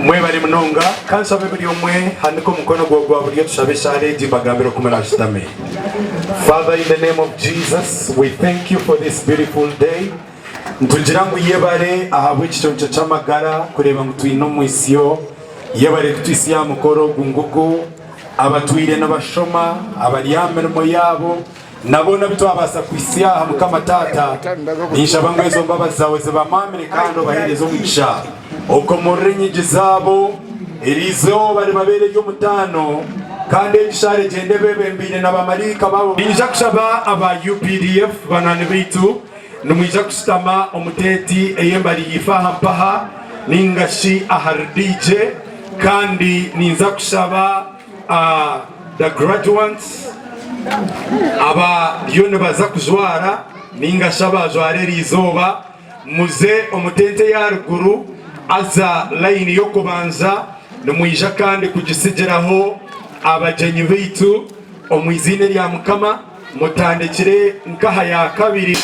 Mwebale mnonga kansabe buli omwe handiko mukono gwa buli tusabe sale dibagambiro kumala kitame. Father, in the name of Jesus, we thank you for this beautiful day. Ntujirangu yebale ahabwe kitoncho chamagara kureba mutwino mwisiyo yebale kutwisiya mukoro gungugu abatwire n'abashoma abalyamermo yabo nabona bitwabasa kwisiya mukama tata nishabango ezo mbaba zawe zebamamire kando bahereza umugisha okomorenye gizabo erizo bari mabere y'umutano kandi gishare gende bebembire n'abamarika babo ninja kushaba aba UPDF banane bitu numwija kusitama omuteti eyembari yifaha mpaha ningashi ahardije kandi ninza kushaba the graduates aba yone baza kujwara ningashaba jware rizoba muze omutente ya ruguru aza line yo kubanza numwija kandi kugisigeraho abajenyi bitu omwizine lya mukama mutandikire nkaha ya kabiri.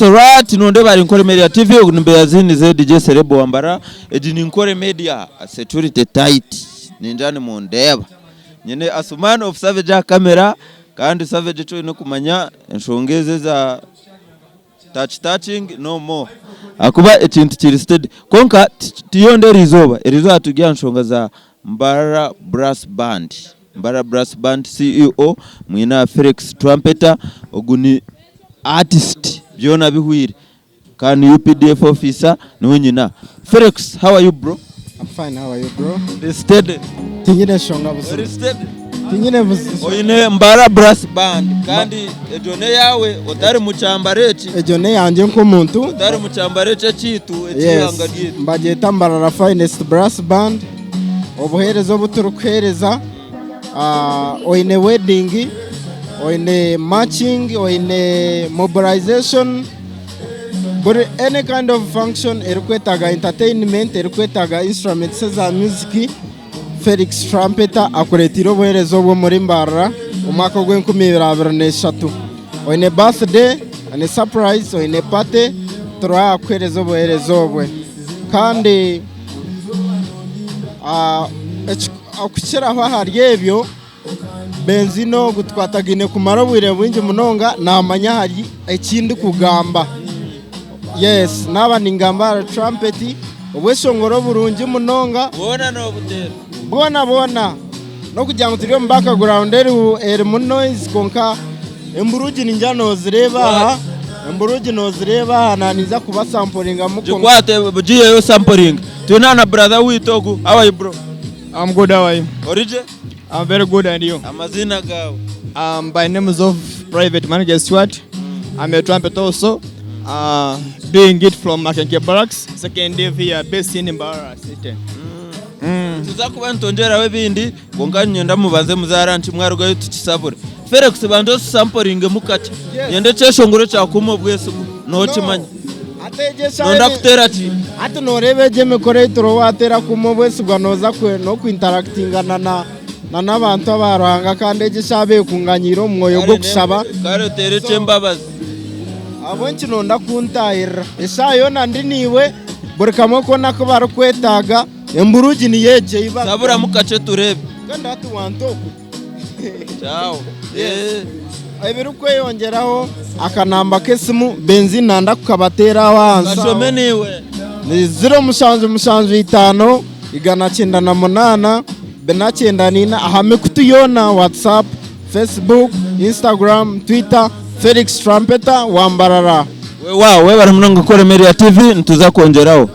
Alright, nonde bali Ankole Media TV ogunimbe zini ze DJ Serebo Mbarara edi ni Ankole Media security tight ninjani mondeba nyene asumano of Savage camera kandi Savage to ino kumanya enshongeze za touching no more akuba ekintu kiri steady konka tiyonde rizoba erizo atugya nshonga za Mbarara Brass Band CEO mwina Felix Trumpeter oguni artist byona bihwire kan UPDF officer no nyina. Felix, how are you bro? I'm fine, how are you bro? Steady. Tinyine shonga busi. Steady. Tinyine busi. Oyine Mbarara Brass Band kandi ejone yawe otari mucambareci. Ejone yanje nk'umuntu. Otari mucambareci kitu ekihanga gitu. Mbageta Mbarara Finest Brass Band. Obuherezo buturukereza oyine wedding, oyine matching, oyine mobilization, but any kind of function erikwetaga entertainment, erikwetaga instruments za music. Felix Trumpeter akoretira obuherezo bwo muri Mbarara umwaka gw'2023. Oyine birthday and surprise, oyine party tura akwereza obuherezo bwe kandi akushiraho haryebyo benzino gutwatagine kumara bwire bwinje munonga namanya hari ekindi kugamba. Yes, naba ningamba trumpet obweshongoro burungi munonga bona no butera bona no kugira ngo turiyo mbaka ground eri mu noise konka emburugi ninjano zireba emburugi no zireba naniza kuba sampling amuko kwate bugiye yo sampling tunana brother witogu. How are you bro? I'm good, how are you? Origin? I'm very good, and you? Amazina gawe. By name is of Private Manager Stuart. I'm a trumpet also. Doing it from Ankole Barracks, second day here, based in Mbarara City. tuzakuba ntongera we bindi bonga nyenda mubanze muzaranci mwarugayo tukisabure Felix bando sampling mukacha yende ceshongoro cyakumo bwese no kimanya nonda kutera ati ati norebe je mikore itoro watera kumo bwese gwanoza kwe no kwinteractingana na n'abantu abaranga kandi gishabe kunganyiro mwoyo gwo kushaba kare tere chembabazi abonki nonda kuntahira eshayo nandi niwe buri kamoko nako barukwetaga emburugi ni yeje iba sabura mukache turebe kandi ati wanto ciao ebiru kweyongeraho akanamba kesimu benzina nanda kukabatera wansa gashomeniwe ni 075 198 9 ahame kutuyona WhatsApp, Facebook, Instagram, Twitter Felix Trumpeta Mbarara. we bari munonga Kore Media TV ntuza kongeraho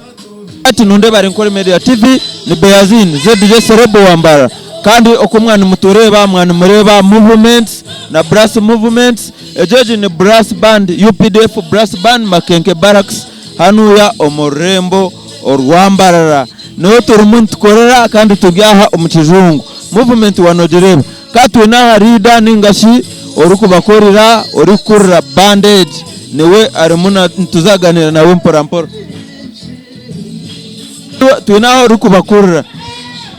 ati nunde bari Kore Media TV ni Beyazini ZDJ Serebo Mbarara kandi okumwana mutureba mwana mureba movements na brass movements ejoji ni brass band UPDF brass band Makenke Barracks hanuya omorembo orwambarara no turumuntu korera kandi tugyaha omukijungu movement wanogereba katwe na harida ningashi orukubakorira orikurira bandage niwe arimuna tuzaganira nawe mpora twinaho orukubakorira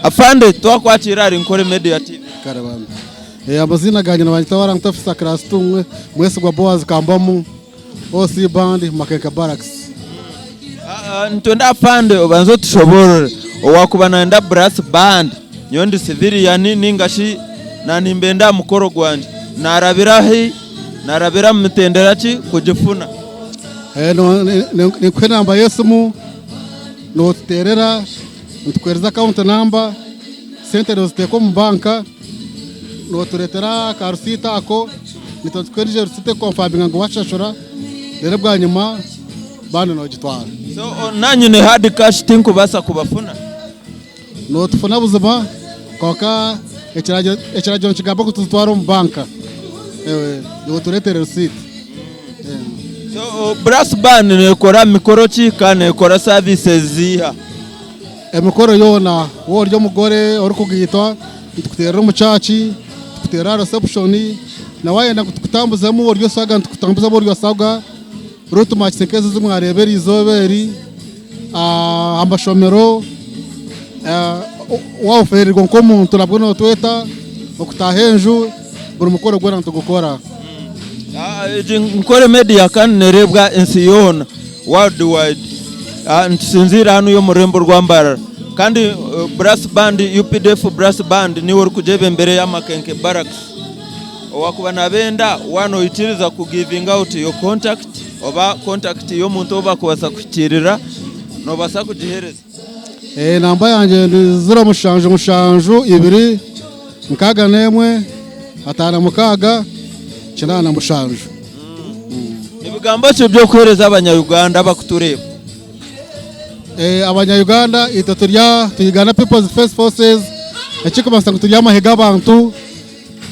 afande twakwakira ari Kore Media TV karabana amazina ganye nabanyita warantafisa Krastumwe mwese gwa Boaz Kambamu OC Band Makenke Barracks ntunda afande obanzo tushobora owakuba naenda brass band nyondi civilian ningashi nanimbenda mukoro gwanje narabira mutendera ki kujifuna no ni kwenamba yesumu no terera ntukwereza account number sente roziteko mu banka no turetera karusita ako nitotwerije rusite confirming ngo washashura rero bwa nyuma bana no gitwara so nanyu ne hard cash tinku basa kubafuna no tufuna buzima koka ekirajo nchigamba kututwara mu banka yo turetere receipt so brass band ne kora mikoro ki kana kora services ziha emikoro yona wo ryo mugore ori kugitwa tukutera mu chachi tukutera reception na wayenda kutambuza mu ryo saga kutambuza mu ryo saga rutu machisekeze zimwarebera izoberi ambashomero wa oferirwa nko muntu nabwo no tweta okutahenju buri mukoro gwera ntugukora Kore Media kan nerebwa insiyona worldwide ntusinzira hano yo murembo rwambarara kandi brass band UPDF brass band ni wori kujebe mbere ya Makenke Barracks owakuba nabenda wano itiriza ku giving out your contact oba contact yo muntu oba kubasa kuchirira no basa kujihereza namba yanje ni 0 2 mukaga nemwe atana mukaga kinana mushanju ibigambo cyo byo kwereza abanya-Uganda bakutureba abanya-Uganda itoturya tuyigana People's First Forces ekiko basangu turya mahega abantu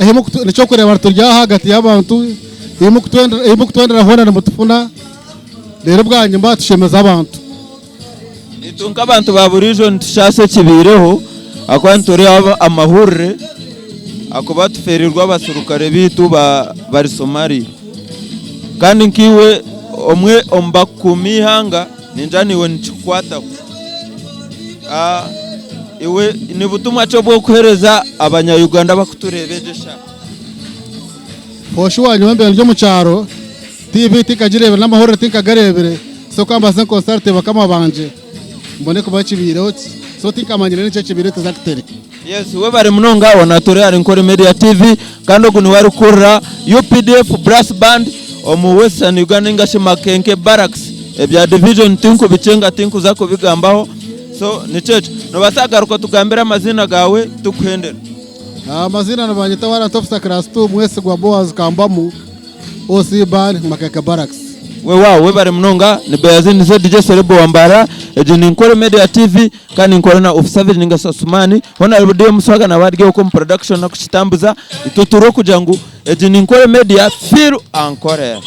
ehimo nicyo kureba turya hagati y'abantu ehimo kutwendera hona na mutufuna rero bwanye mbatishemeza abantu itunka abantu baburijo ntishase kibireho akwantore amahurre akubatuferirwa abasurukare bitu bari Somali kandi nkiwe omwe omba kumihanga ninjaniwe nchikwata iwe ni butumwa cyo bwo kuhereza abanya-Uganda bakuturebejesha hoshi wanyu mbere ryo mu cyaro TV tikagirebe n'amahoro tikagarebere so kwamba se concert bakama banje mbone kuba kibireho so tikamanyire n'icyo kibire tuzakitere yes we bari munonga wanatore ari Kore Media TV kandi oguni wari kurra UPDF brass band omu Western Uganda ngashi Makenke Barracks ebya division tinku bicenga tinku zako bigambaho so ni cheche no basagaruka tugambira amazina gawe tukwendera amazina nabanyita warantofisa Krastumwe mwese gwa Boaz Kambamu OC Band Makenke Barracks we bari munonga ni Beyazini ZDJ Serebo Mbarara ejini Kore Media TV kandi nkora na officer ninga Sasumani hona albudio muswaga na barige uko production na kuchitambuza ituturo kujangu ejini Kore Media feel Ankole.